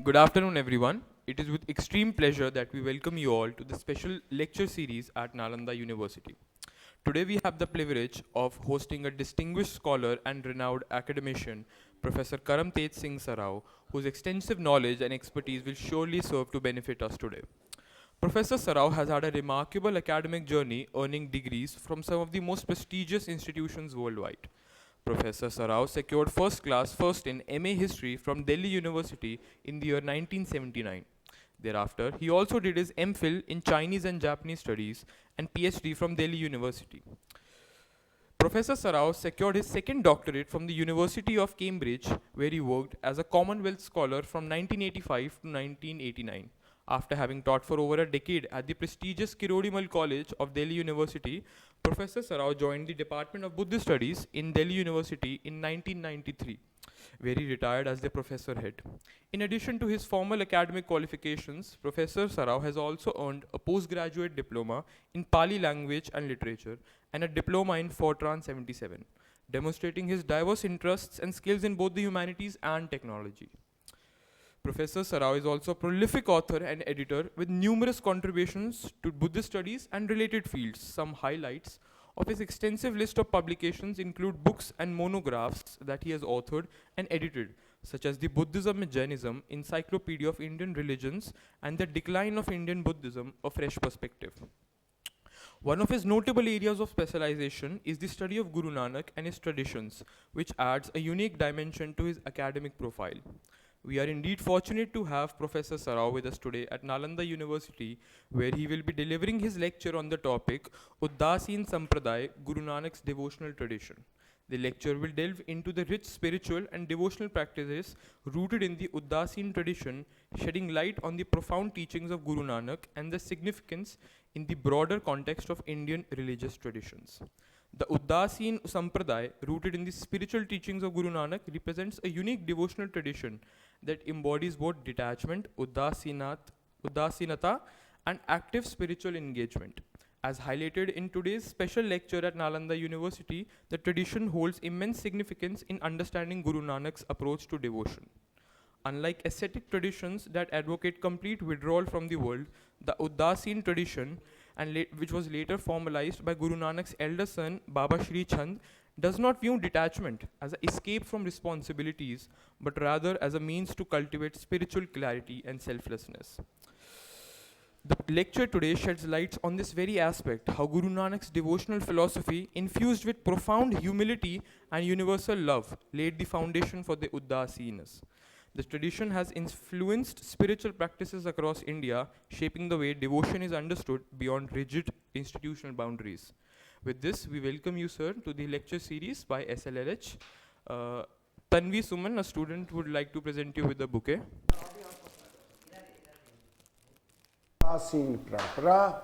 Good afternoon, everyone. It is with extreme pleasure that we welcome you all to the special lecture series at Nalanda University. Today, we have the privilege of hosting a distinguished scholar and renowned academician, Professor K.T.S. Sarao, whose extensive knowledge and expertise will surely serve to benefit us today. Professor Sarao has had a remarkable academic journey, earning degrees from some of the most prestigious institutions worldwide. Professor Sarao secured first class first in MA History from Delhi University in the year 1979. Thereafter, he also did his MPhil in Chinese and Japanese Studies and PhD from Delhi University. Professor Sarao secured his second doctorate from the University of Cambridge, where he worked as a Commonwealth Scholar from 1985 to 1989. After having taught for over a decade at the prestigious Kirodimal College of Delhi University, Professor Sarao joined the Department of Buddhist Studies in Delhi University in 1993, where he retired as the professor head. In addition to his formal academic qualifications, Professor Sarao has also earned a postgraduate diploma in Pali language and literature and a diploma in Fortran 77, demonstrating his diverse interests and skills in both the humanities and technology. Professor Sarao is also a prolific author and editor with numerous contributions to Buddhist studies and related fields. Some highlights of his extensive list of publications include books and monographs that he has authored and edited, such as the Buddhism and Jainism, Encyclopedia of Indian Religions, and The Decline of Indian Buddhism, A Fresh Perspective. One of his notable areas of specialization is the study of Guru Nanak and his traditions, which adds a unique dimension to his academic profile. We are indeed fortunate to have Professor Sarao with us today at Nalanda University, where he will be delivering his lecture on the topic Uddasin Sampradaya, Guru Nanak's Devotional Tradition. The lecture will delve into the rich spiritual and devotional practices rooted in the Uddasin tradition, shedding light on the profound teachings of Guru Nanak and the significance in the broader context of Indian religious traditions. The Uddasin Sampradaya, rooted in the spiritual teachings of Guru Nanak, represents a unique devotional tradition that embodies both detachment, Uddasinata, and active spiritual engagement. As highlighted in today's special lecture at Nalanda University, the tradition holds immense significance in understanding Guru Nanak's approach to devotion. Unlike ascetic traditions that advocate complete withdrawal from the world, the Uddasin tradition, which was later formalized by Guru Nanak's elder son Baba Sri Chand, does not view detachment as an escape from responsibilities, but rather as a means to cultivate spiritual clarity and selflessness. The lecture today sheds light on this very aspect, how Guru Nanak's devotional philosophy, infused with profound humility and universal love, laid the foundation for the Uddasinas. The tradition has influenced spiritual practices across India, shaping the way devotion is understood beyond rigid institutional boundaries. With this, we welcome you, sir, to the lecture series by SLLH. Tanvi Suman, a student, would like to present you with a bouquet. Uddasin Parampara.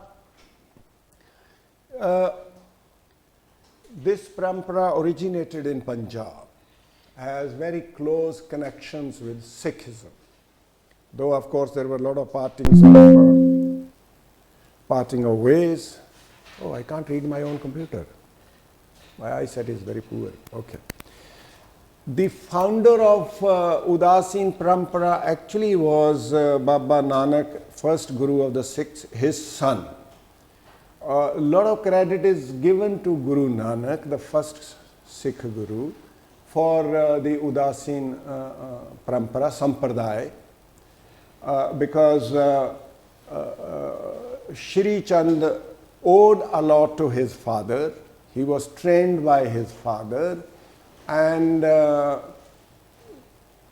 This Parampara originated in Punjab, has very close connections with Sikhism. Though, of course, there were a lot of parting of ways. Oh, I can't read my own computer. My eyesight is very poor. Okay. The founder of Uddasin Parampara actually was Baba Nanak, first Guru of the Sikhs, his son. A lot of credit is given to Guru Nanak, the first Sikh Guru, for the Uddasin Parampara, Sampradaya, because Shri Chand owed a lot to his father. He was trained by his father, and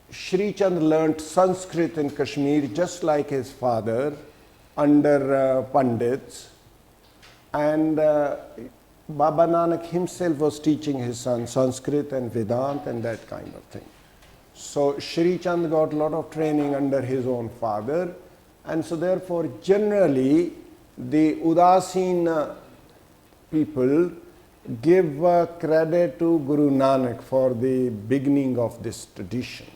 Shri Chand learnt Sanskrit in Kashmir just like his father under Pandits, and Baba Nanak himself was teaching his son Sanskrit and Vedanta and that kind of thing. So Shri Chand got a lot of training under his own father, and so therefore generally the Uddasin people give credit to Guru Nanak for the beginning of this tradition.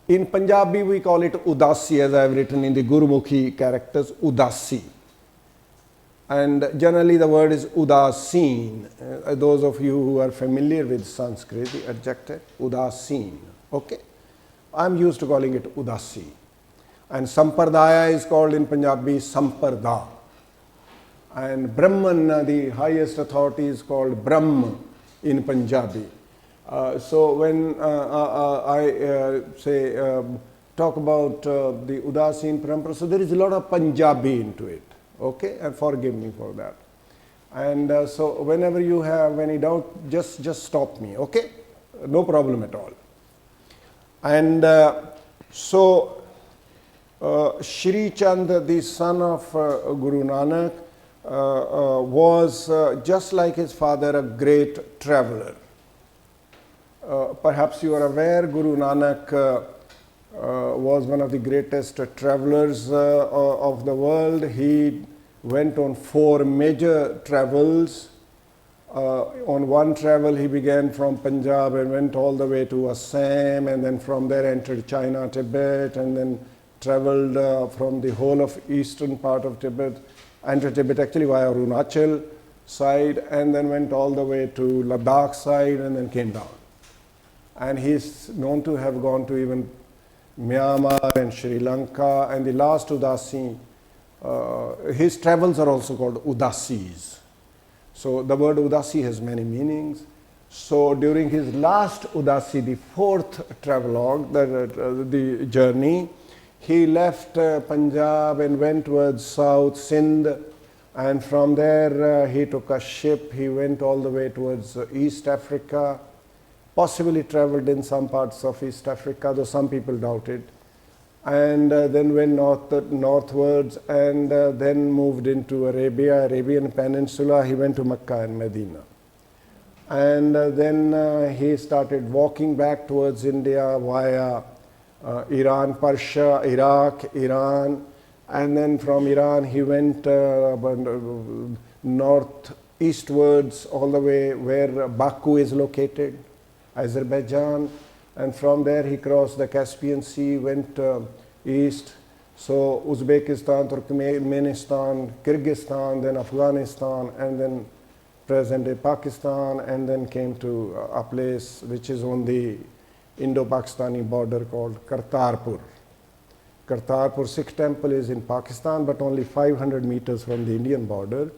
In Punjabi we call it Udasi, as I have written in the Gurumukhi characters, Udasi. And generally the word is Udasin. Those of you who are familiar with Sanskrit, the adjective Udasin. Okay. I'm used to calling it Udasi. And Sampradaya is called in Punjabi Samprada. And Brahman, the highest authority, is called Brahm in Punjabi. So when I say talk about the Udasin Parampara, so there is a lot of Punjabi into it, okay, and forgive me for that. And so whenever you have any doubt, just stop me, okay, no problem at all. And so Shri Chand, the son of Guru Nanak, was just like his father, a great traveler. Perhaps you are aware, Guru Nanak was one of the greatest travelers of the world. He went on 4 major travels. On one travel he began from Punjab and went all the way to Assam, and then from there entered China, Tibet, and then traveled from the whole of eastern part of Tibet, entered Tibet actually via Arunachal side, and then went all the way to Ladakh side and then came down. And he's known to have gone to even Myanmar and Sri Lanka, and the last Udasi, his travels are also called Udasis. So the word Udasi has many meanings. So during his last Udasi, the 4th travelogue, the journey, he left Punjab and went towards South Sindh, and from there he took a ship. He went all the way towards East Africa, possibly traveled in some parts of East Africa, though some people doubt it, and then went northwards, and then moved into Arabian Peninsula. He went to Mecca and Medina. And then he started walking back towards India via Iran, Persia, Iraq, Iran, and then from Iran he went northeastwards all the way where Baku is located, Azerbaijan, and from there he crossed the Caspian Sea, went east, so Uzbekistan, Turkmenistan, Kyrgyzstan, then Afghanistan, and then present-day Pakistan, and then came to a place which is on the Indo-Pakistani border called Kartarpur. Kartarpur Sikh temple is in Pakistan, but only 500 meters from the Indian border.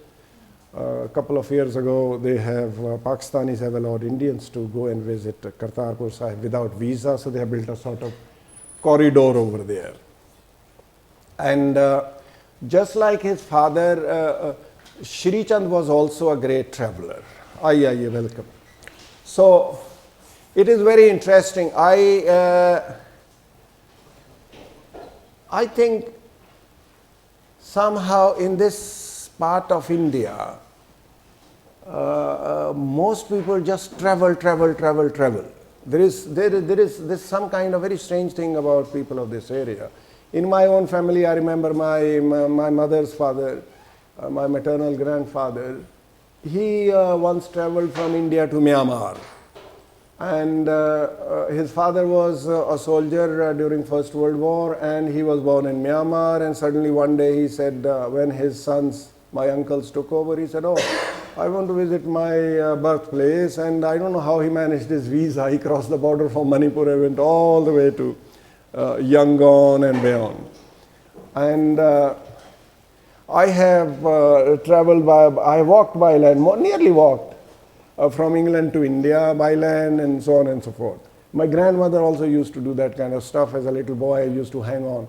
A couple of years ago, Pakistanis have allowed Indians to go and visit Kartarpur Sahib without visa, so they have built a sort of corridor over there. And just like his father, Shri Chand was also a great traveler. Aye, welcome. So it is very interesting. I think somehow in this part of India, most people just travel. There is some kind of very strange thing about people of this area. In my own family, I remember my mother's father, my maternal grandfather, he once traveled from India to Myanmar. And his father was a soldier during First World War, and he was born in Myanmar. And suddenly one day he said, when his sons, my uncles, took over, he said, "Oh, I want to visit my birthplace." And I don't know how he managed his visa. He crossed the border from Manipur and went all the way to Yangon and beyond. And I have I walked by land, nearly walked from England to India by land, and so on and so forth. My grandmother also used to do that kind of stuff. As a little boy, I used to hang on,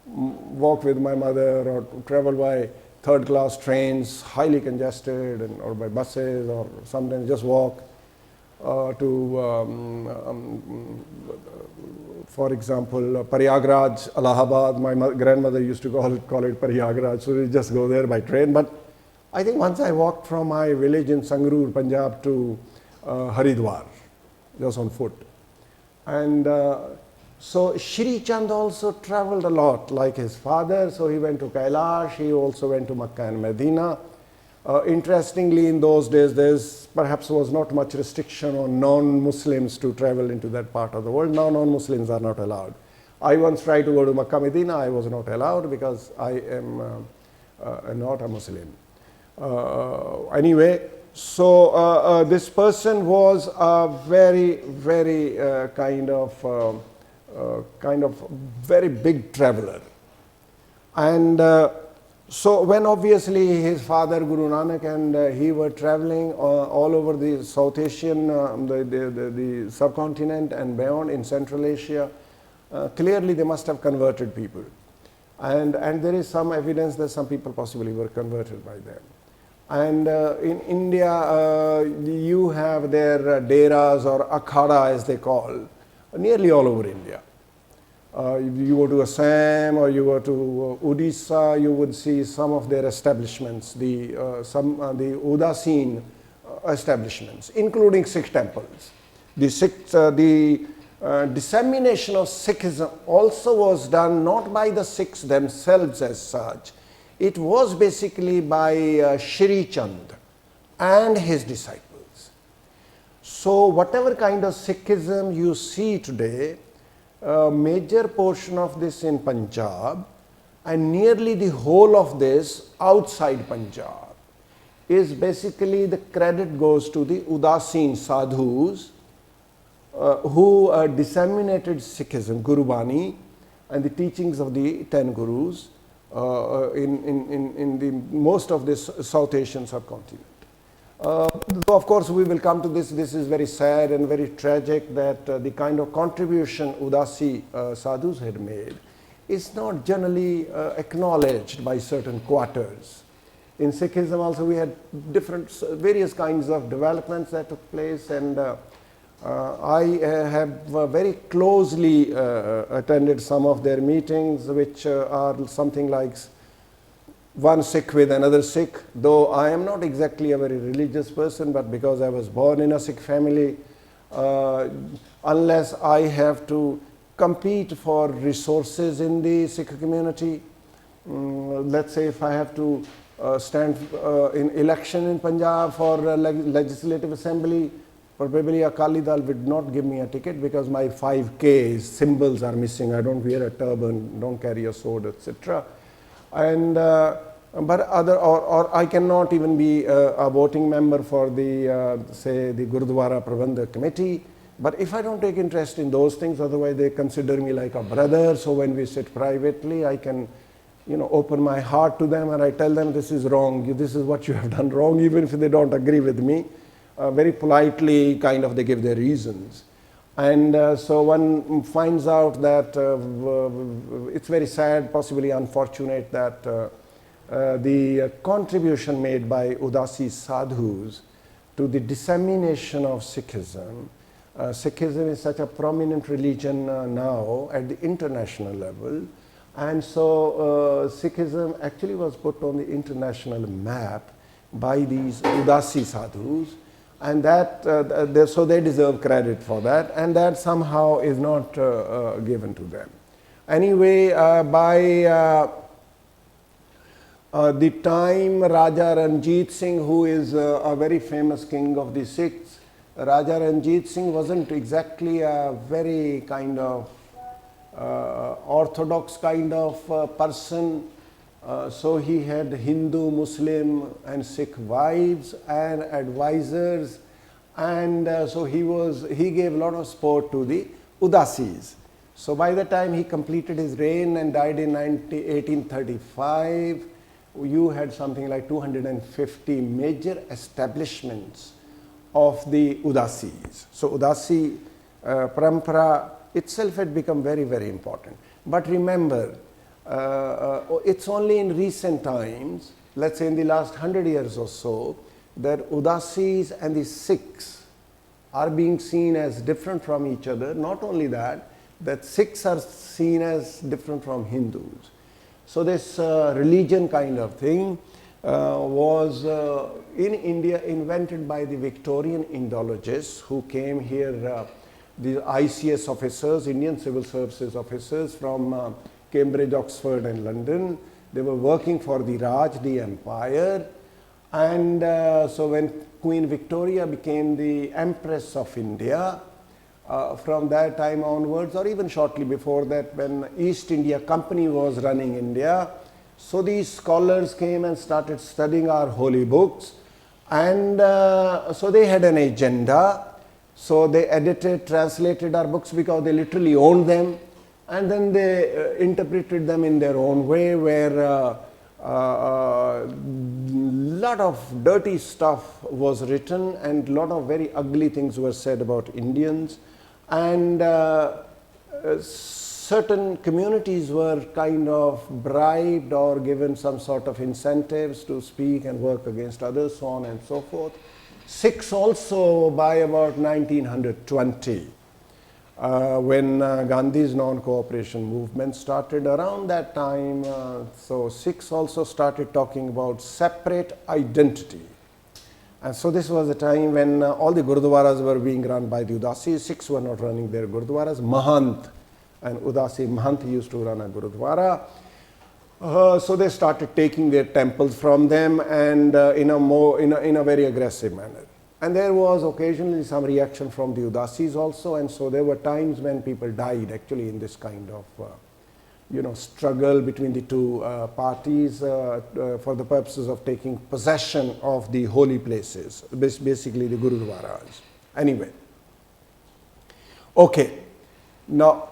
walk with my mother, or travel by third-class trains, highly congested, or by buses, or sometimes just walk for example, Prayagraj, Allahabad. My grandmother used to call it Prayagraj, so we just go there by train. But I think once I walked from my village in Sangrur, Punjab, to Haridwar, just on foot. And so Shri Chand also traveled a lot, like his father. So he went to Kailash, he also went to Makkah and Medina. Interestingly, in those days, there perhaps was not much restriction on non-Muslims to travel into that part of the world. Now non-Muslims are not allowed. I once tried to go to Makkah, Medina. I was not allowed because I am not a Muslim. Anyway, so this person was a very kind of kind of very big traveler. And so when obviously his father Guru Nanak and he were traveling all over the South Asian, the subcontinent and beyond in Central Asia, clearly they must have converted people. And there is some evidence that some people possibly were converted by them. And in India, you have their deras or akhada as they call, nearly all over India. If you go to Assam or you go to Odisha, you would see some of their establishments, the Udasin establishments, including Sikh temples. The dissemination of Sikhism also was done not by the Sikhs themselves as such. It was basically by Shri Chand and his disciples. So whatever kind of Sikhism you see today, a major portion of this in Punjab and nearly the whole of this outside Punjab is basically the credit goes to the Udasin sadhus who disseminated Sikhism, Guru Bani, and the teachings of the 10 Gurus in the most of this South Asian subcontinent. Though of course we will come to this, this is very sad and very tragic that the kind of contribution Udasi sadhus had made is not generally acknowledged by certain quarters. In Sikhism also we had various kinds of developments that took place, and I have very closely attended some of their meetings, which are something like one Sikh with another Sikh, though I am not exactly a very religious person, but because I was born in a Sikh family, unless I have to compete for resources in the Sikh community, let's say if I have to stand in election in Punjab for legislative assembly, probably Akali Dal would not give me a ticket because my 5K symbols are missing. I don't wear a turban, don't carry a sword, etc. And but or I cannot even be a voting member for the say the Gurudwara Prabandhak Committee. But if I don't take interest in those things, otherwise they consider me like a brother. So when we sit privately, I can, open my heart to them and I tell them this is wrong. This is what you have done wrong, even if they don't agree with me. Very politely, kind of, they give their reasons. And so one finds out that it's very sad, possibly unfortunate, that the contribution made by Udasi sadhus to the dissemination of Sikhism. Sikhism is such a prominent religion now at the international level, and so Sikhism actually was put on the international map by these Udasi sadhus. And that, so they deserve credit for that, and that somehow is not given to them. Anyway, by the time Raja Ranjit Singh, who is a very famous king of the Sikhs, Raja Ranjit Singh wasn't exactly a very kind of orthodox kind of person. So he had Hindu, Muslim and Sikh wives and advisors, and so he gave a lot of support to the Udasis. So by the time he completed his reign and died in 1835, you had something like 250 major establishments of the Udasis. So Udasi Parampara itself had become very, very important. But remember, it's only in recent times, let's say in the last 100 years or so, that Udasis and the Sikhs are being seen as different from each other. Not only that, that Sikhs are seen as different from Hindus. So this religion kind of thing was in India invented by the Victorian Indologists who came here, the ICS officers, Indian Civil Services officers from Cambridge, Oxford and London. They were working for the Raj, the empire, and so when Queen Victoria became the Empress of India, from that time onwards, or even shortly before that, when East India Company was running India, so these scholars came and started studying our holy books, and so they had an agenda So they edited, translated our books because they literally owned them, and then they interpreted them in their own way, where lot of dirty stuff was written and lot of very ugly things were said about Indians, and certain communities were kind of bribed or given some sort of incentives to speak and work against others, so on and so forth. Sikhs also, by about 1920, when Gandhi's non-cooperation movement started around that time, so Sikhs also started talking about separate identity. And so this was a time when all the gurdwaras were being run by the Udasis. Sikhs were not running their gurdwaras. Mahant and Udasi Mahant used to run a gurdwara. So they started taking their temples from them, and in a very aggressive manner. And there was occasionally some reaction from the Udasis also, and so there were times when people died actually in this kind of struggle between the two parties for the purposes of taking possession of the holy places, basically the gurudwaras. Anyway, okay, now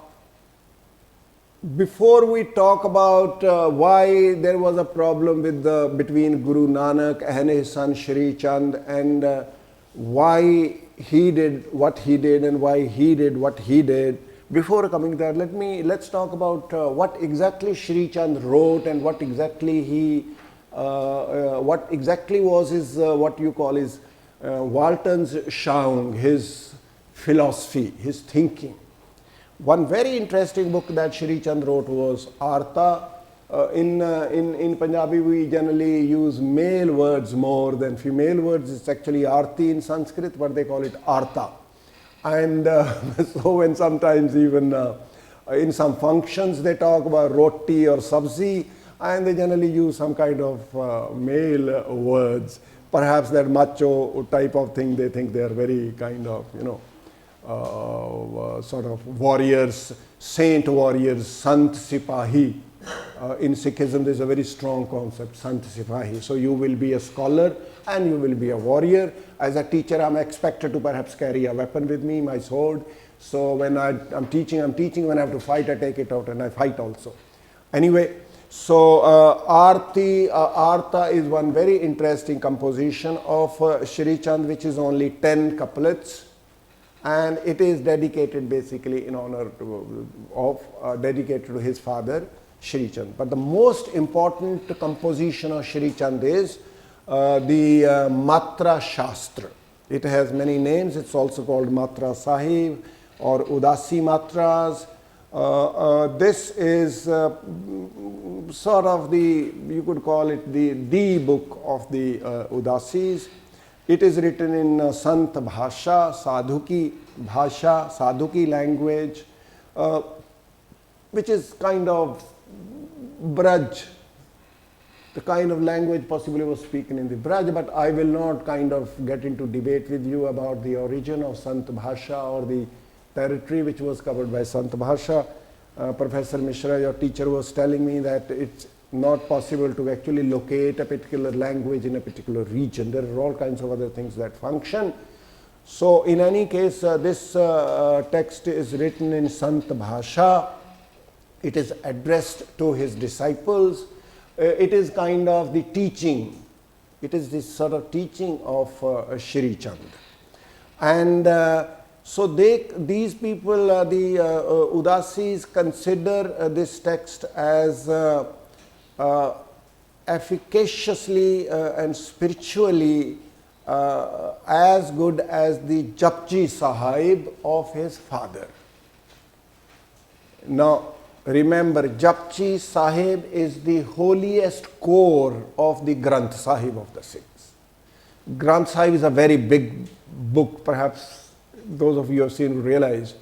before we talk about why there was a problem with between Guru Nanak and his son Sri Chand, and why he did what he did and why he did what he did, before coming there, let's talk about what exactly Sri Chand wrote and what exactly was his what you call his Walton's Shaung, his philosophy, his thinking. One very interesting book that Sri Chand wrote was Artha. In Punjabi, we generally use male words more than female words. It's actually Arti in Sanskrit, but they call it Artha. And so when sometimes even in some functions they talk about roti or sabzi, and they generally use some kind of male words. Perhaps that macho type of thing, they think they are very kind of, sort of warriors, saint warriors, Sant Sipahi. In Sikhism, there is a very strong concept, Sant Sipahi. So you will be a scholar and you will be a warrior. As a teacher, I'm expected to perhaps carry a weapon with me, my sword. So when I'm teaching. When I have to fight, I take it out and I fight also. Anyway, so Artha is one very interesting composition of Sri Chand, which is only 10 couplets. And it is dedicated basically in honor dedicated to his father, Sri Chand. But the most important composition of Sri Chand is the Matra Shastra. It has many names. It's also called Matra Sahib or Udasi Matras. This is sort of you could call it the book of the Udasis. It is written in Sant Bhasha, Sadhuki language, which is kind of Braj, the kind of language possibly was spoken in the Braj, but I will not kind of get into debate with you about the origin of Sant Bhasha or the territory which was covered by Sant Bhasha. Professor Mishra, your teacher, was telling me that it's not possible to actually locate a particular language in a particular region. There are all kinds of other things that function. So in any case, this text is written in Sant Bhasha. It is addressed to his disciples. It is kind of the teaching. It is this sort of teaching of Sri Chand. And so these people, the Udasis, consider this text as efficaciously and spiritually as good as the Japji Sahib of his father. Now, remember, Japji Sahib is the holiest core of the Granth Sahib of the Sikhs. Granth Sahib is a very big book. Perhaps those of you who have seen will realize.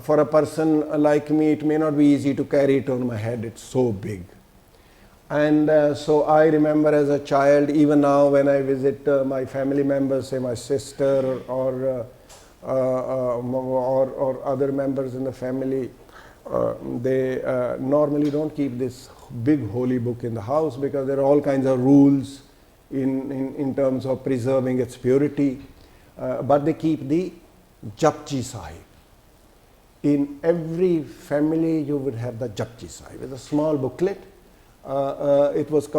For a person like me, it may not be easy to carry it on my head. It's so big. And so I remember as a child, even now when I visit my family members, say my sister or other members in the family, they normally don't keep this big holy book in the house because there are all kinds of rules in terms of preserving its purity. But they keep the Japji Sahib. In every family you would have the Japji Sahib. It's a small booklet. It was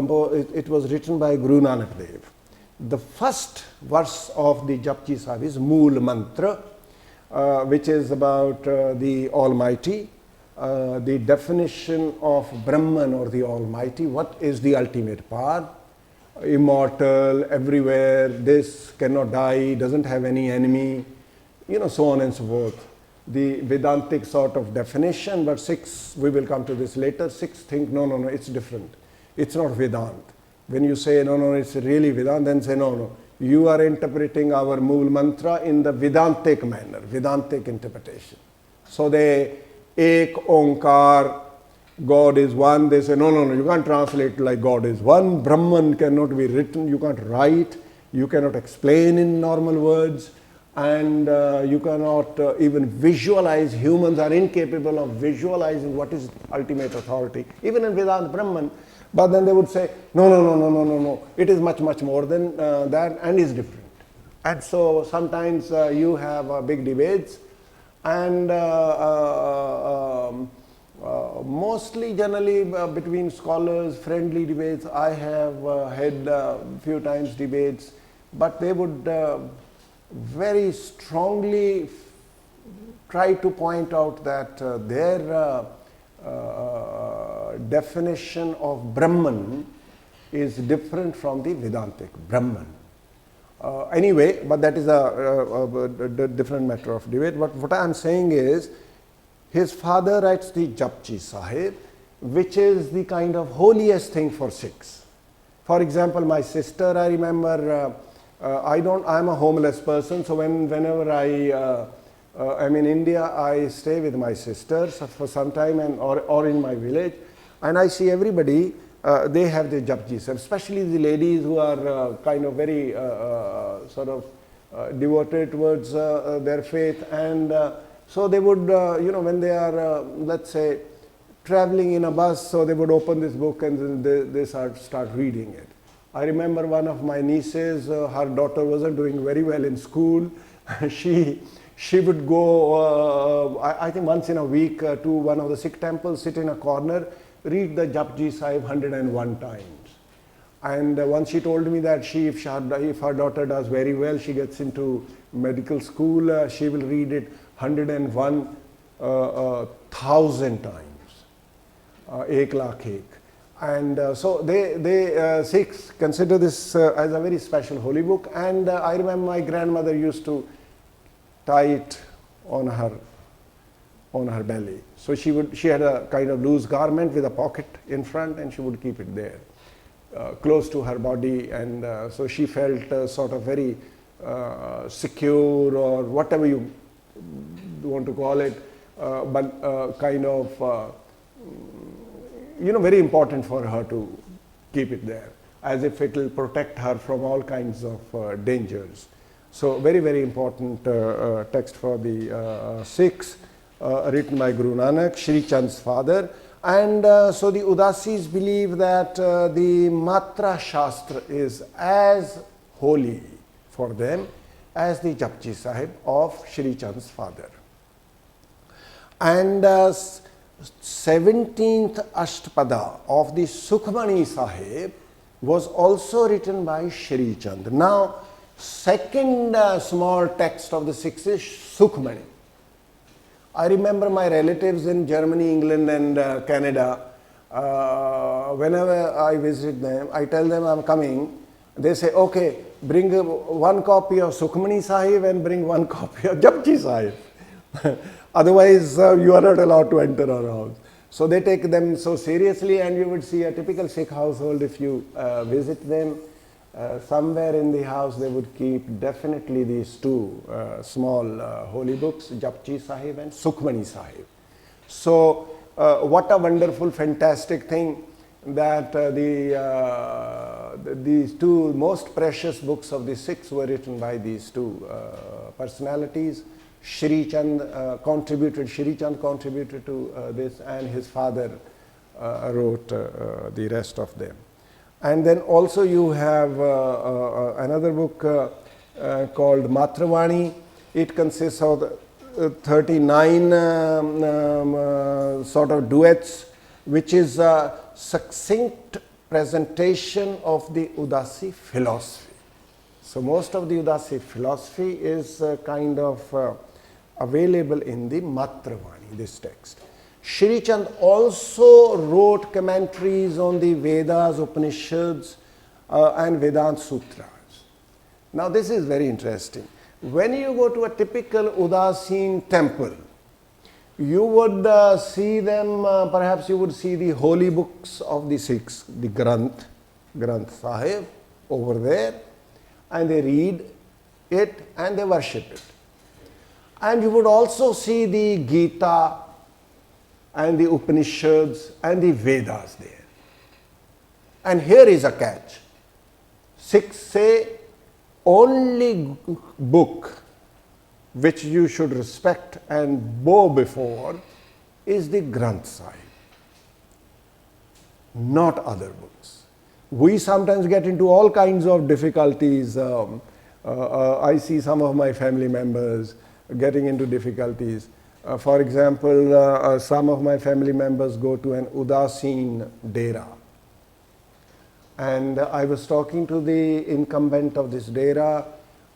written by Guru Nanak Dev. The first verse of the Japji Sahib is Mool Mantra, which is about the Almighty, the definition of Brahman or the Almighty. What is the ultimate power? Immortal, everywhere, this cannot die, doesn't have any enemy, so on and so forth. The Vedantic sort of definition, but Sikhs, we will come to this later, Sikhs think, no, it's different. It's not Vedant. When you say, no, it's really Vedant, then say, no, you are interpreting our Mool Mantra in the Vedantic manner, Vedantic interpretation. So they, Ek Onkar, God is one, they say, no, you can't translate like God is one, Brahman cannot be written, you can't write, you cannot explain in normal words, and you cannot even visualize. Humans are incapable of visualizing what is ultimate authority, even in Vedanta Brahman. But then they would say, no, it is much more than that and is different. And so sometimes you have big debates, and mostly generally between scholars, friendly debates. I have had few times debates, but they would very strongly try to point out that their definition of Brahman is different from the Vedantic Brahman. Anyway, but that is a different matter of debate. But what I am saying is, his father writes the Japji Sahib, which is the kind of holiest thing for Sikhs. For example, my sister, I remember, I'm a homeless person, so whenever I'm in India, I stay with my sisters for some time, or in my village, and I see everybody, they have the Japji Sahib, especially the ladies who are kind of very devoted towards their faith, and so they would, when they are, let's say, traveling in a bus, so they would open this book and they start reading it. I remember one of my nieces, her daughter wasn't doing very well in school. She would go, I think once in a week, to one of the Sikh temples, sit in a corner, read the Japji Sahib 101 times. And once she told me that if her daughter does very well, she gets into medical school, she will read it 101,000 times, ek lakh ek. And so they Sikhs consider this as a very special holy book. And I remember my grandmother used to tie it on her belly. So she had a kind of loose garment with a pocket in front, and she would keep it there, close to her body, and so she felt sort of very secure, or whatever you want to call it, but kind of very important for her to keep it there, as if it will protect her from all kinds of dangers. So very important text for the Sikhs, written by Guru Nanak, Shri Chand's father. And so the Udasis believe that the Matra Shastra is as holy for them as the Japji Sahib of Shri Chand's father. And 17th Ashtapada of the Sukhmani Sahib was also written by Shri Chand. Now, second small text of the Sikhs is Sukhmani. I remember my relatives in Germany, England and Canada, whenever I visit them, I tell them I'm coming. They say, okay, bring one copy of Sukhmani Sahib and bring one copy of Japji Sahib. Otherwise, you are not allowed to enter our house. So they take them so seriously, and you would see a typical Sikh household if you visit them. Somewhere in the house they would keep definitely these two small holy books, Japji Sahib and Sukhmani Sahib. So what a wonderful, fantastic thing that these two most precious books of the Sikhs were written by these two personalities. Shri Chand contributed to this, and his father wrote the rest of them. And then also you have another book called Matravani, It consists of 39 sort of duets, which is a succinct presentation of the Udasi philosophy. So most of the Udasi philosophy is kind of available in the Matravani, this text. Shri Chand also wrote commentaries on the Vedas, Upanishads, and Vedanta Sutras. Now this is very interesting. When you go to a typical Udasin temple, you would see them, perhaps you would see the holy books of the Sikhs, the Granth Sahib over there, and they read it and they worship it. And you would also see the Gita and the Upanishads and the Vedas there. And here is a catch. Sikhs say only book which you should respect and bow before is the Granth Sahib, not other books. We sometimes get into all kinds of difficulties. I see some of my family members getting into difficulties. For example, some of my family members go to an Udasin Dera. And I was talking to the incumbent of this Dera,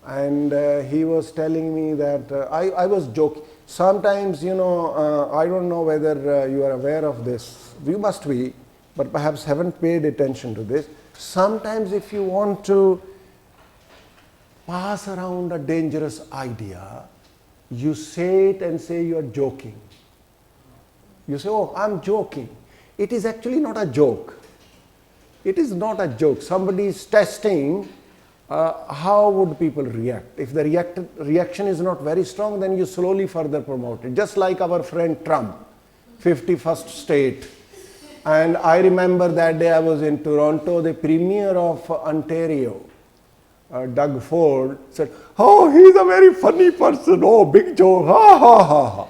and he was telling me that, I was joking. Sometimes, you know, I don't know whether you are aware of this. You must be, but perhaps haven't paid attention to this. Sometimes if you want to pass around a dangerous idea, you say it and say you are joking. You say, oh, I'm joking. It is actually not a joke. It is not a joke. Somebody is testing how would people react. If the reaction is not very strong, then you slowly further promote it. Just like our friend Trump, 51st state. And I remember that day I was in Toronto, the Premier of Ontario, Doug Ford, said, oh, he's a very funny person, oh, big joke, ha, ha, ha, ha.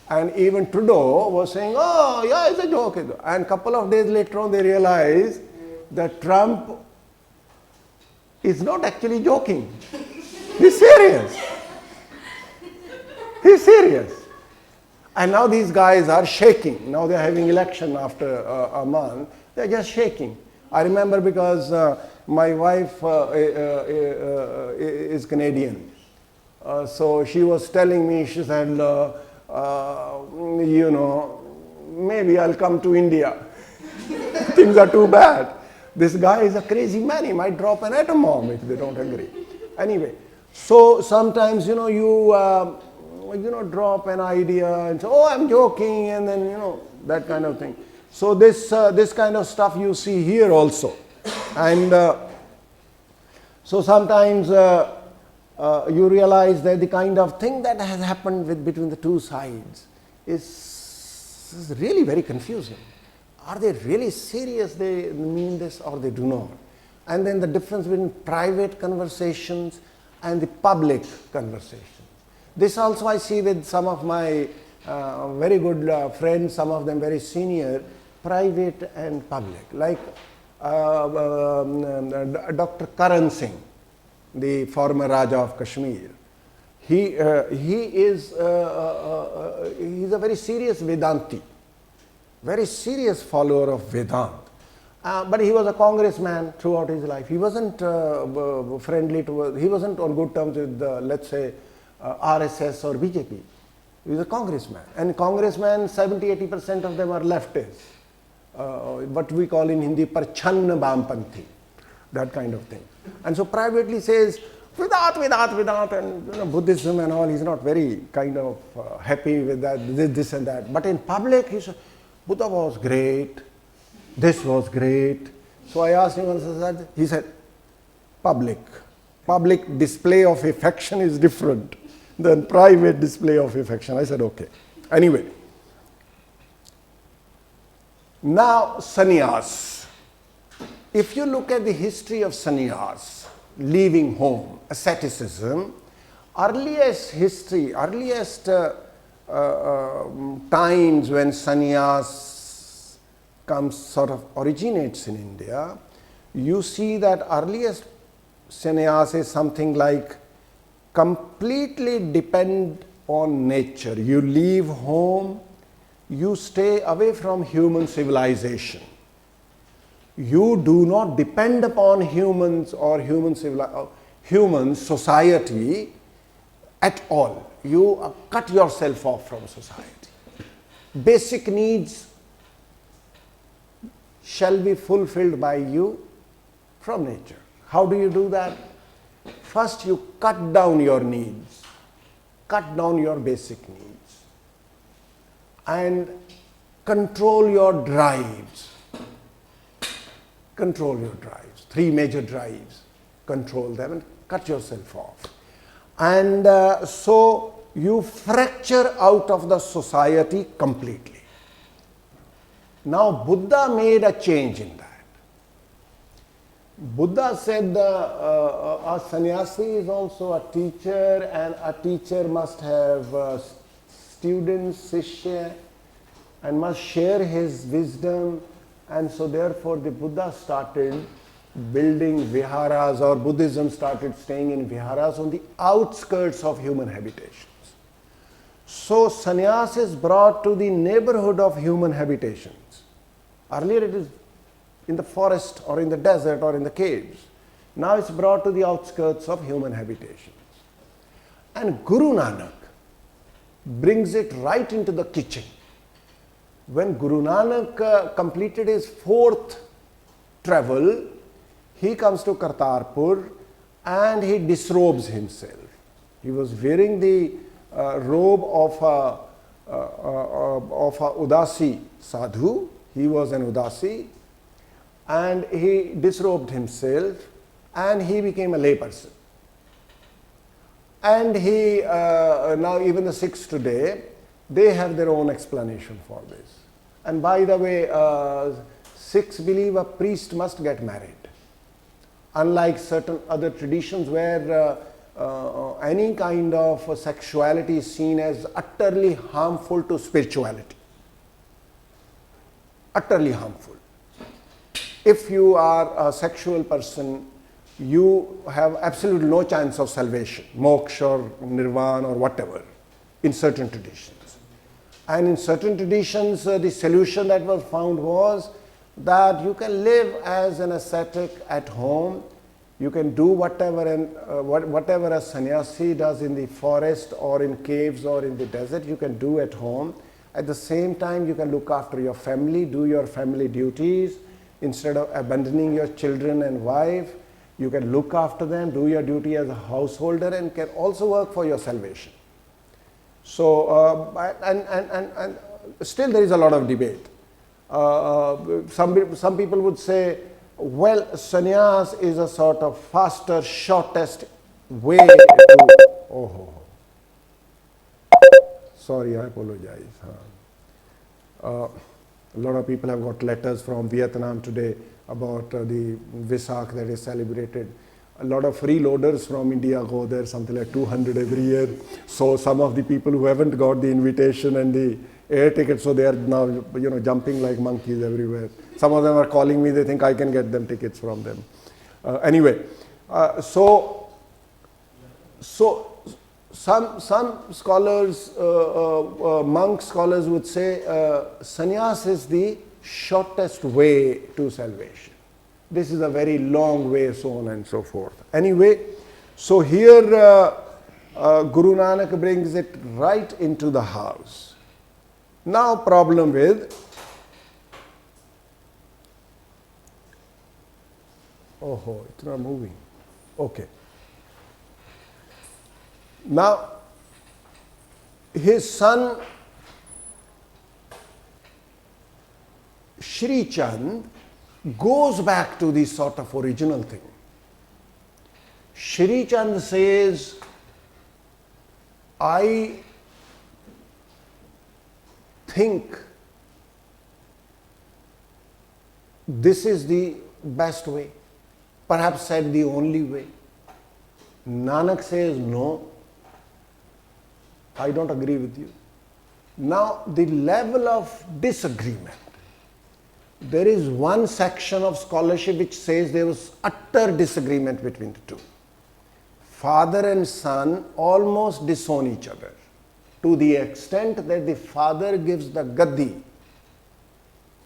And even Trudeau was saying, oh, yeah, it's a joke. And a couple of days later on, they realized that Trump is not actually joking. He's serious. He's serious. And now these guys are shaking. Now they're having election after a month. They're just shaking. I remember because my wife is Canadian. So she was telling me, she said, you know, maybe I'll come to India. Things are too bad. This guy is a crazy man. He might drop an atom bomb if they don't agree. Anyway, so sometimes, you know, you drop an idea and say, oh, I'm joking, and then, you know, that kind of thing. So this kind of stuff you see here also. And so sometimes you realize that the kind of thing that has happened between the two sides is really very confusing. Are they really serious, they mean this, or they do not? And then the difference between private conversations and the public conversations. This also I see with some of my very good friends, some of them very senior, private and public, like Dr. Karan Singh, the former Raja of Kashmir. He's a very serious Vedanti, very serious follower of Vedanta. But he was a congressman throughout his life. He wasn't friendly to, he wasn't on good terms with, let's say, RSS or BJP. He was a congressman. And congressmen, 70-80% of them are leftists. What we call in Hindi, Parchanna Bampanthi, that kind of thing. And so privately says, Vedant, and you know, Buddhism and all, he's not very kind of happy with that, this and that. But in public, he said, Buddha was great, this was great. So I asked him once, he said, public display of affection is different than private display of affection. I said, okay. Anyway, now sannyas. If you look at the history of sannyas, leaving home, asceticism, earliest history, earliest times when sannyas sort of originates in India, you see that earliest sannyas is something like completely depend on nature. You leave home, you stay away from human civilization. You do not depend upon humans or human society at all. You cut yourself off from society. Basic needs shall be fulfilled by you from nature. How do you do that? First, you cut down your needs, cut down your basic needs, and control your drives. Control your drives. 3 major drives. Control them and cut yourself off. And so you fracture out of the society completely. Now Buddha made a change in that. Buddha said a sannyasi is also a teacher, and a teacher must have students, shishya, and must share his wisdom. And so therefore the Buddha started building viharas, or Buddhism started staying in viharas on the outskirts of human habitations. So sannyas is brought to the neighborhood of human habitations. Earlier it is in the forest or in the desert or in the caves. Now it's brought to the outskirts of human habitations. And Guru Nanak brings it right into the kitchen. When Guru Nanak completed his 4th travel, he comes to Kartarpur and he disrobes himself. He was wearing the robe of a Udasi sadhu. He was an Udasi, and he disrobed himself and he became a layperson. And he, now even the Sikhs today, they have their own explanation for this. And by the way, Sikhs believe a priest must get married. Unlike certain other traditions where any kind of sexuality is seen as utterly harmful to spirituality. Utterly harmful. If you are a sexual person, you have absolutely no chance of salvation, moksha or nirvana or whatever, in certain traditions. And in certain traditions, the solution that was found was that you can live as an ascetic at home. You can do whatever a sannyasi does in the forest or in caves or in the desert, you can do at home. At the same time, you can look after your family, do your family duties. Instead of abandoning your children and wife, you can look after them, do your duty as a householder, and can also work for your salvation. So, and still there is a lot of debate. Some people would say, well, sannyas is a sort of faster, shortest way to... Sorry, I apologize. A lot of people have got letters from Vietnam today about the Visak that is celebrated. A lot of freeloaders from India go there, something like 200 every year. So some of the people who haven't got the invitation and the air ticket, so they are now jumping like monkeys everywhere. Some of them are calling me, they think I can get them tickets from them. Anyway, so some scholars, monk scholars would say sannyas is the shortest way to salvation. This is a very long way, so on and so forth. Anyway, so here Guru Nanak brings it right into the house. Now problem with it's not moving. Okay. Now, his son Shri Chand goes back to the sort of original thing. Shri Chand says, I think this is the best way, perhaps said the only way. Nanak says, no, I don't agree with you. Now, the level of disagreement. There is one section of scholarship which says there was utter disagreement between the two. father and son almost disown each other, to the extent that the father gives the gaddi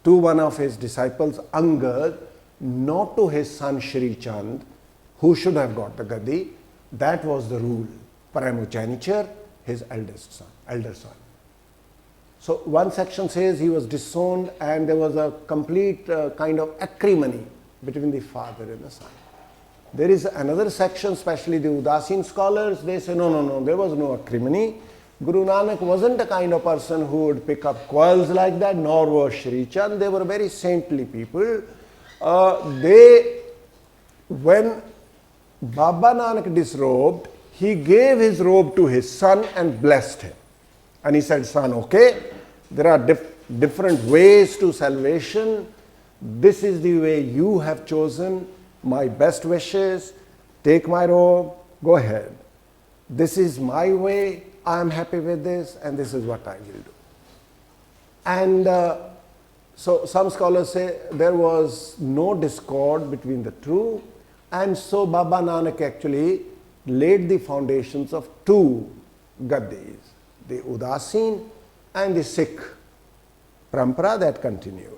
to one of his disciples, Angad, not to his son Shri Chand, who should have got the gaddi. That was the rule. Primogeniture, his eldest son, elder son. So one section says he was disowned and there was a complete kind of acrimony between the father and the son. There is another section, especially the Udasin scholars, they say no, there was no acrimony. Guru Nanak wasn't the kind of person who would pick up quarrels like that, nor was Shri Chand. They were very saintly people. When Baba Nanak disrobed, he gave his robe to his son and blessed him. And he said, son, okay, there are different ways to salvation. This is the way you have chosen. My best wishes. Take my robe. Go ahead. This is my way. I am happy with this, and this is what I will do. And so some scholars say there was no discord between the two, and so Baba Nanak actually laid the foundations of two gaddis, the Udasin and the Sikh Parampara that continued.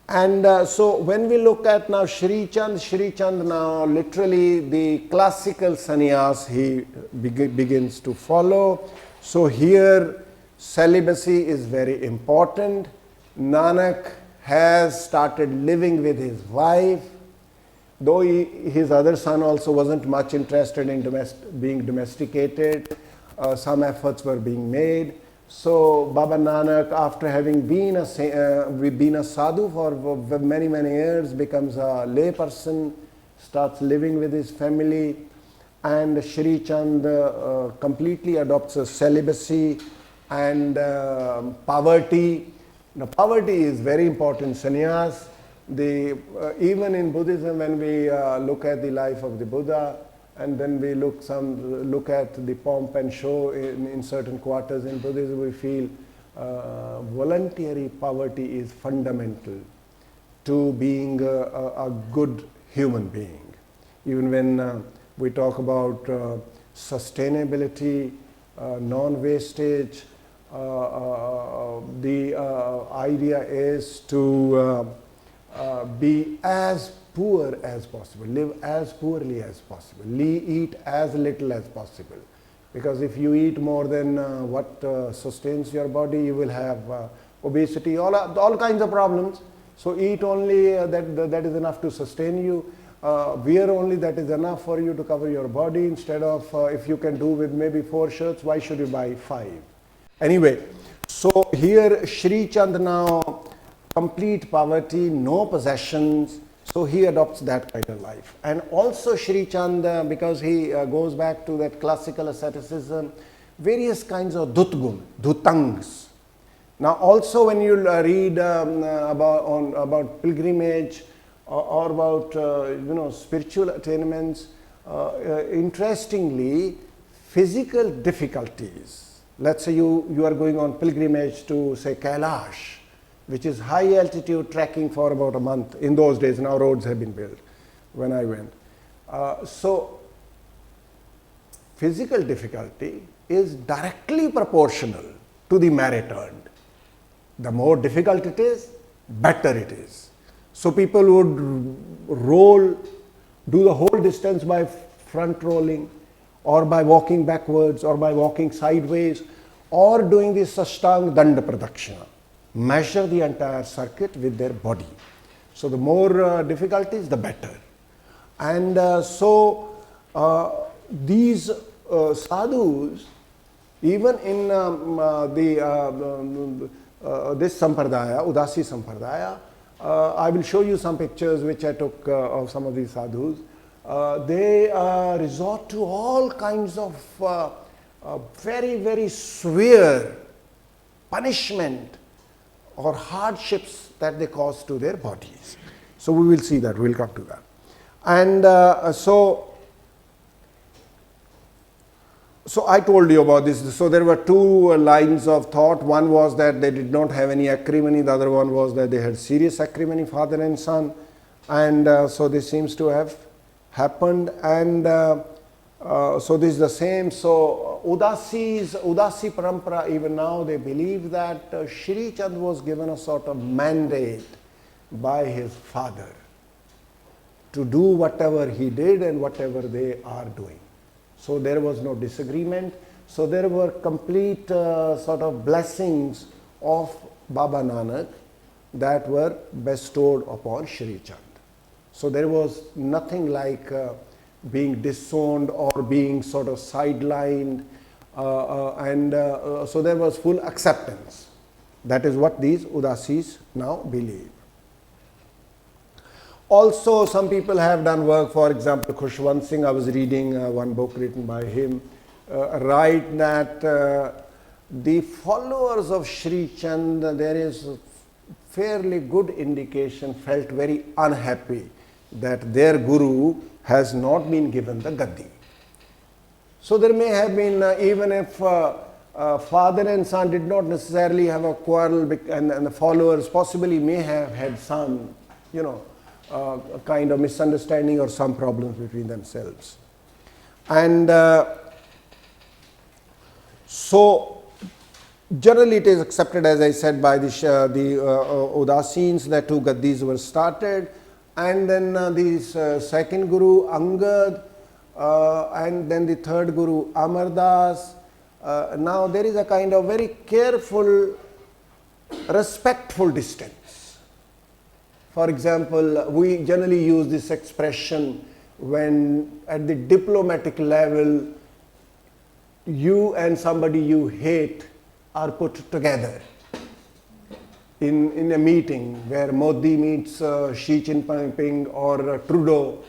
And so when we look at now Shri Chand now literally the classical sannyas he begins to follow. So here celibacy is very important. Nanak has started living with his wife, though his other son also wasn't much interested in being domesticated. Some efforts were being made. So Baba Nanak, after having been a sadhu for many years, becomes a lay person, starts living with his family, and Shri Chand completely adopts a celibacy and poverty. Now poverty is very important sannyas. Even in Buddhism, when we look at the life of the Buddha, and then we look at the pomp and show in certain quarters in Buddhism, we feel voluntary poverty is fundamental to being a good human being. Even when we talk about sustainability, non-wastage, the idea is to be as poor as possible, live as poorly as possible, eat as little as possible. Because if you eat more than what sustains your body, you will have obesity, all kinds of problems. So eat only that is enough to sustain you. Wear only that is enough for you to cover your body. Instead of if you can do with maybe 4 shirts, why should you buy 5? Anyway, so here Shri Chand now, complete poverty, no possessions. So he adopts that kind of life. And also Shri Chand, because he goes back to that classical asceticism, various kinds of dhutgun, dhutangs. Now also when you read about pilgrimage or about spiritual attainments, interestingly, physical difficulties. Let's say you are going on pilgrimage to say Kailash, which is high altitude trekking for about a month. In those days, now roads have been built when I went. So physical difficulty is directly proportional to the merit earned. The more difficult it is, better it is. So people would do the whole distance by front rolling, or by walking backwards, or by walking sideways, or doing the Sashtang Danda Pradakshina. Measure the entire circuit with their body. So the more difficulties, the better. And so these sadhus, even in this Sampradaya, Udasi Sampradaya, I will show you some pictures which I took of some of these sadhus. They resort to all kinds of very severe punishment or hardships that they cause to their bodies. So we will see that, we will come to that. And so I told you about this. So there were 2 lines of thought. One was that they did not have any acrimony. The other one was that they had serious acrimony, father and son. And so this seems to have happened, and so this is the same. So Udasi Parampara, even now they believe that Shri Chand was given a sort of mandate by his father to do whatever he did and whatever they are doing. So there was no disagreement. So there were complete sort of blessings of Baba Nanak that were bestowed upon Shri Chand. So there was nothing like being disowned or being sort of sidelined, so there was full acceptance. That is what these Udasis now believe. Also, some people have done work. For example, Khushwant Singh, I was reading one book written by him, write that the followers of Shri Chand, there is fairly good indication, felt very unhappy that their guru has not been given the gaddi. So there may have been, even if father and son did not necessarily have a quarrel, and the followers possibly may have had some, a kind of misunderstanding or some problems between themselves. And so generally it is accepted, as I said, by the Udasins, that 2 gaddis were started, and then the second guru Angad, and then the third guru Amar Das. Now there is a kind of very careful, respectful distance. For example, we generally use this expression when at the diplomatic level you and somebody you hate are put together. In a meeting where Modi meets Xi Jinping or Trudeau.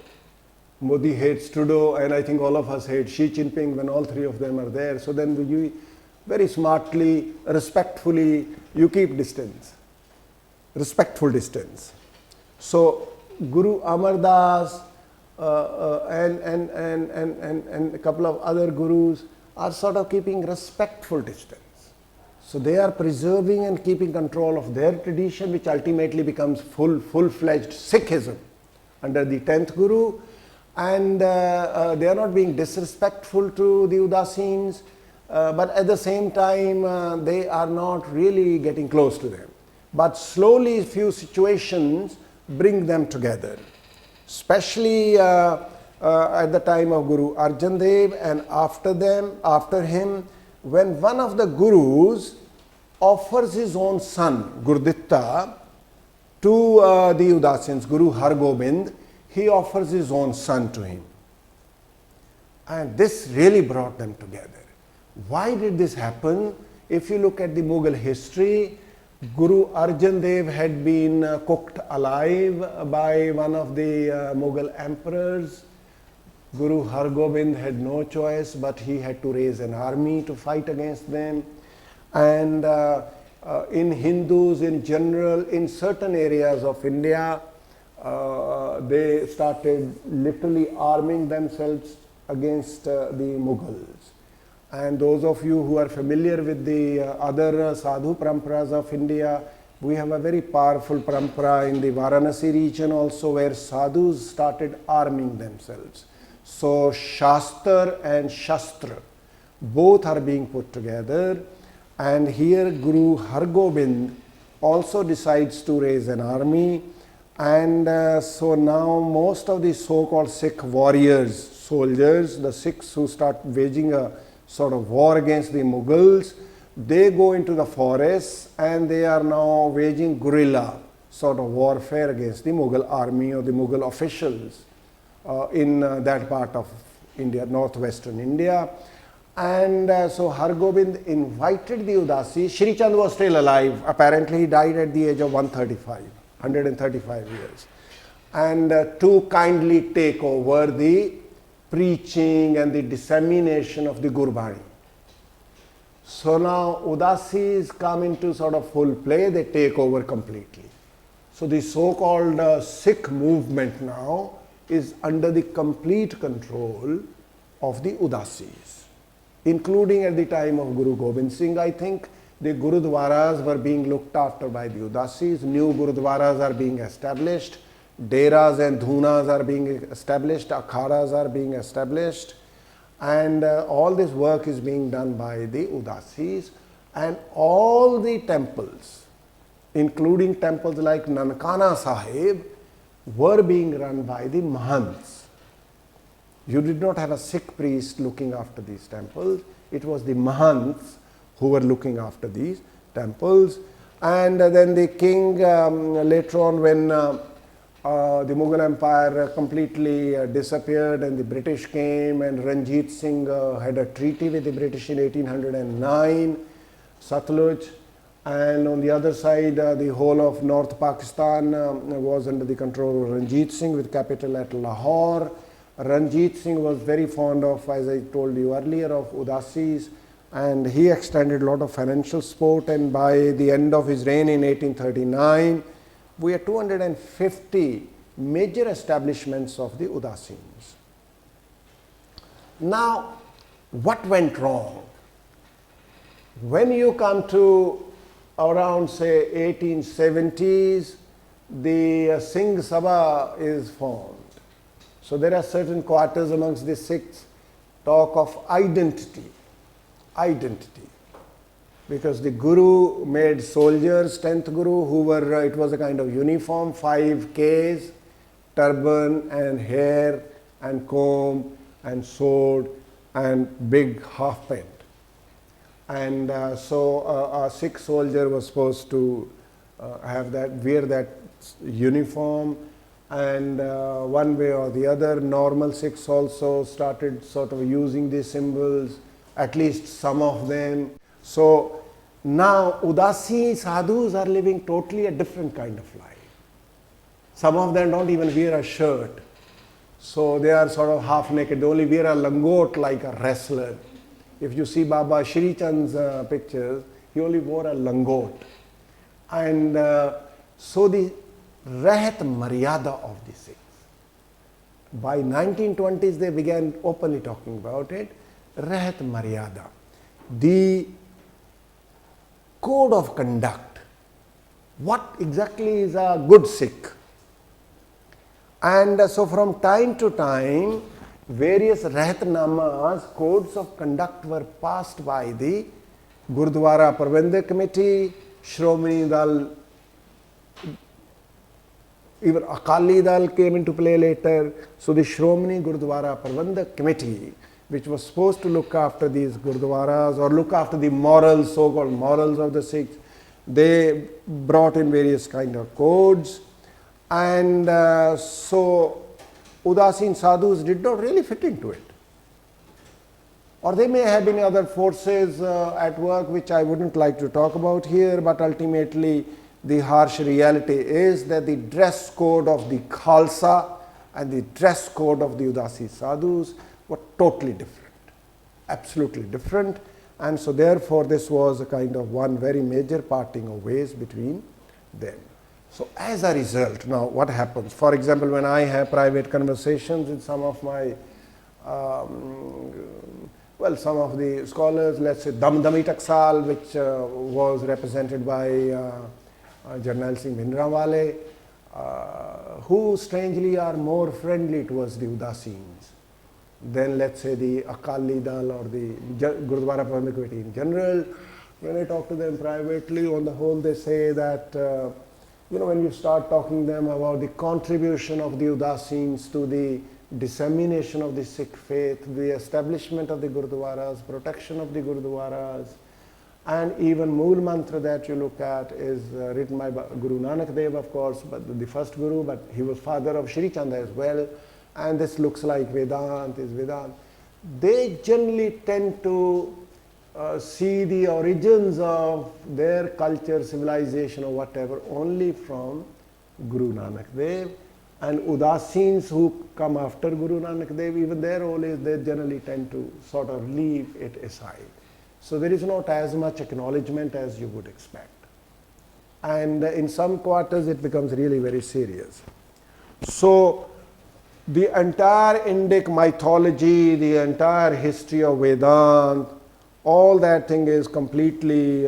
Modi hates Trudeau, and I think all of us hate Xi Jinping when all 3 of them are there. So then you very smartly, respectfully, you keep distance, respectful distance. So Guru Amar Das and a couple of other gurus are sort of keeping respectful distance. So they are preserving and keeping control of their tradition, which ultimately becomes full-fledged Sikhism under the 10th Guru. And they are not being disrespectful to the Udasins, but at the same time they are not really getting close to them. But slowly few situations bring them together, especially at the time of Guru Arjan Dev, and after him, when one of the gurus offers his own son, Gurditta, to the Udasins, Guru Har Gobind, he offers his own son to him. And this really brought them together. Why did this happen? If you look at the Mughal history, Guru Arjan Dev had been cooked alive by one of the Mughal emperors. Guru Har Gobind had no choice, but he had to raise an army to fight against them. And in Hindus in general, in certain areas of India, they started literally arming themselves against the Mughals. And those of you who are familiar with the other sadhu paramparas of India, we have a very powerful parampara in the Varanasi region also, where sadhus started arming themselves. So Shastra and Shastra, both are being put together, and here Guru Har Gobind also decides to raise an army. And so now most of the so-called Sikh warriors, soldiers, the Sikhs who start waging a sort of war against the Mughals, they go into the forests and they are now waging guerrilla sort of warfare against the Mughal army or the Mughal officials in that part of India, northwestern India. And so Har Gobind invited the Udasis. Shri Chand was still alive. Apparently he died at the age of 135 years. And to kindly take over the preaching and the dissemination of the Gurbani. So now Udasis come into sort of full play, they take over completely. So the so-called Sikh movement now is under the complete control of the Udasis, including at the time of Guru Gobind Singh. I think the Gurudwaras were being looked after by the Udasis, new Gurudwaras are being established Deras and dhunas are being established, akhadas are being established, and all this work is being done by the Udasis, and all the temples, including temples like Nankana Sahib, were being run by the Mahants. You did not have a Sikh priest looking after these temples. It was the Mahants who were looking after these temples. And then the king, later on when the Mughal Empire completely disappeared and the British came, and Ranjit Singh had a treaty with the British in 1809, Satluj, and on the other side the whole of North Pakistan was under the control of Ranjit Singh with capital at Lahore. Ranjit Singh was very fond of, as I told you earlier, of Udasis, and he extended a lot of financial support, and by the end of his reign in 1839, we had 250 major establishments of the Udasins. Now, what went wrong? When you come to around, say, 1870s, the Singh Sabha is formed. So there are certain quarters amongst the Sikhs talk of identity, because the Guru made soldiers, 10th Guru, who were, it was a kind of uniform, 5 Ks, turban and hair and comb and sword and big half pant. And so a Sikh soldier was supposed to have that, wear that uniform, and one way or the other, normal Sikhs also started sort of using these symbols, at least some of them. So now Udasi sadhus are living totally a different kind of life. Some of them don't even wear a shirt. So they are sort of half naked. They only wear a langot like a wrestler. If you see Baba Shri Chand's pictures, he only wore a langot. And so the Rahat Maryada of the Sikhs. By 1920s, they began openly talking about it. Rahat Maryada. The code of conduct. What exactly is a good Sikh? And so from time to time, various Rahatnamas, codes of conduct were passed by the Gurdwara Prabandhak Committee, Shromani Dal, even Akali Dal came into play later. So the Shromani Gurdwara Prabandhak Committee, which was supposed to look after these Gurdwaras or look after the morals, so-called morals of the Sikhs, they brought in various kind of codes. And so Udasin sadhus did not really fit into it. Or they may have been other forces at work which I wouldn't like to talk about here, but ultimately the harsh reality is that the dress code of the Khalsa and the dress code of the Udasi sadhus were totally different, absolutely different. And so therefore this was a kind of one very major parting of ways between them. So as a result, now what happens? For example, when I have private conversations with some of my, some of the scholars, let's say Damdami Taksal, which was represented by Jarnail Singh Bhindranwale, who strangely are more friendly towards the Udasins than, let's say, the Akali Dal or the Gurdwara Prabandhak Committee in general. When I talk to them privately, on the whole, they say that when you start talking to them about the contribution of the Udasins to the dissemination of the Sikh faith, the establishment of the Gurdwaras, protection of the Gurdwaras, and even Mool Mantra that you look at is written by Guru Nanak Dev, of course, but the first Guru, but he was father of Sri Chanda as well, and this looks like Vedant is Vedant. They generally tend to see the origins of their culture, civilization or whatever only from Guru Nanak Dev, and Udasins who come after Guru Nanak Dev, even their role is they generally tend to sort of leave it aside. So there is not as much acknowledgement as you would expect. And in some quarters it becomes really very serious. So the entire Indic mythology, the entire history of Vedanta, all that thing is completely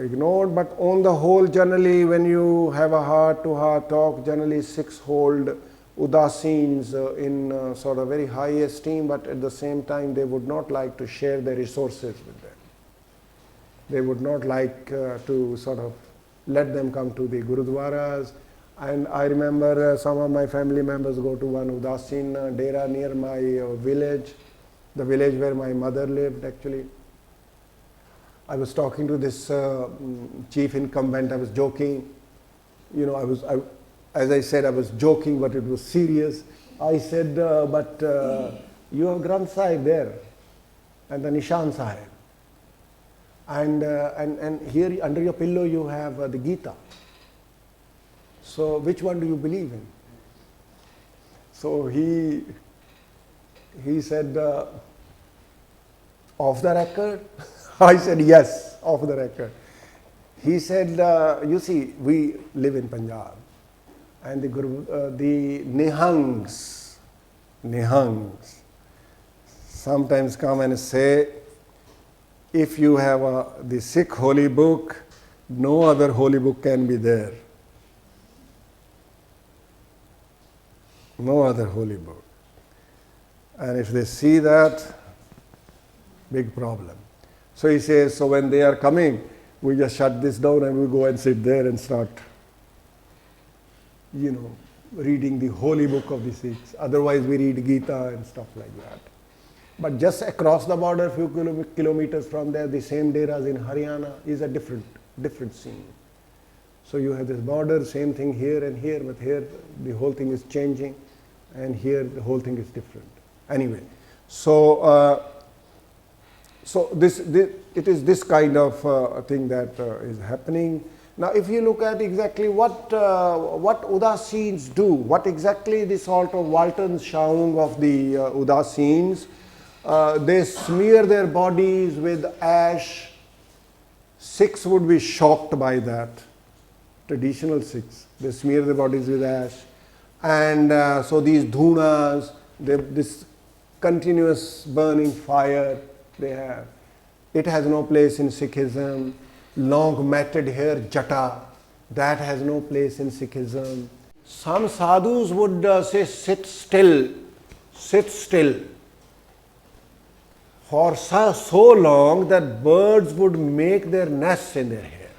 ignored, but on the whole, generally, when you have a heart-to-heart talk, generally Sikhs hold Udaseens in sort of very high esteem, but at the same time, they would not like to share their resources with them. They would not like to sort of let them come to the Gurudwaras. And I remember some of my family members go to one Udaseen Dera near my village, the village where my mother lived actually. I was talking to this chief incumbent, I was joking. You know, as I said, I was joking, but it was serious. I said, but you have Granth Sahib there, and the Nishan Sahib. And here under your pillow you have the Gita. So which one do you believe in? So he said, off the record? I said, yes, off the record. He said, you see, we live in Punjab, and the Nihangs sometimes come and say, if you have the Sikh holy book, no other holy book can be there. No other holy book. And if they see that, big problem. So he says, so when they are coming, we just shut this down and we go and sit there and start, you know, reading the holy book of the Sikhs. Otherwise we read Gita and stuff like that. But just across the border, a few kilometers from there, the same deras in Haryana is a different scene. So you have this border, same thing here and here, but here the whole thing is changing, and here the whole thing is different. Anyway, so it is this kind of thing that is happening. Now, if you look at exactly what Udaseens do, what exactly the sort of Walton Shaung of the Udaseens, they smear their bodies with ash. Sikhs would be shocked by that. Traditional Sikhs, they smear their bodies with ash. And so these dhunas, this continuous burning fire they have. It has no place in Sikhism. Long matted hair, jata, that has no place in Sikhism. Some sadhus would say, sit still, for so long that birds would make their nests in their hair.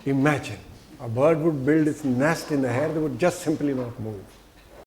Imagine, a bird would build its nest in the hair, they would just simply not move.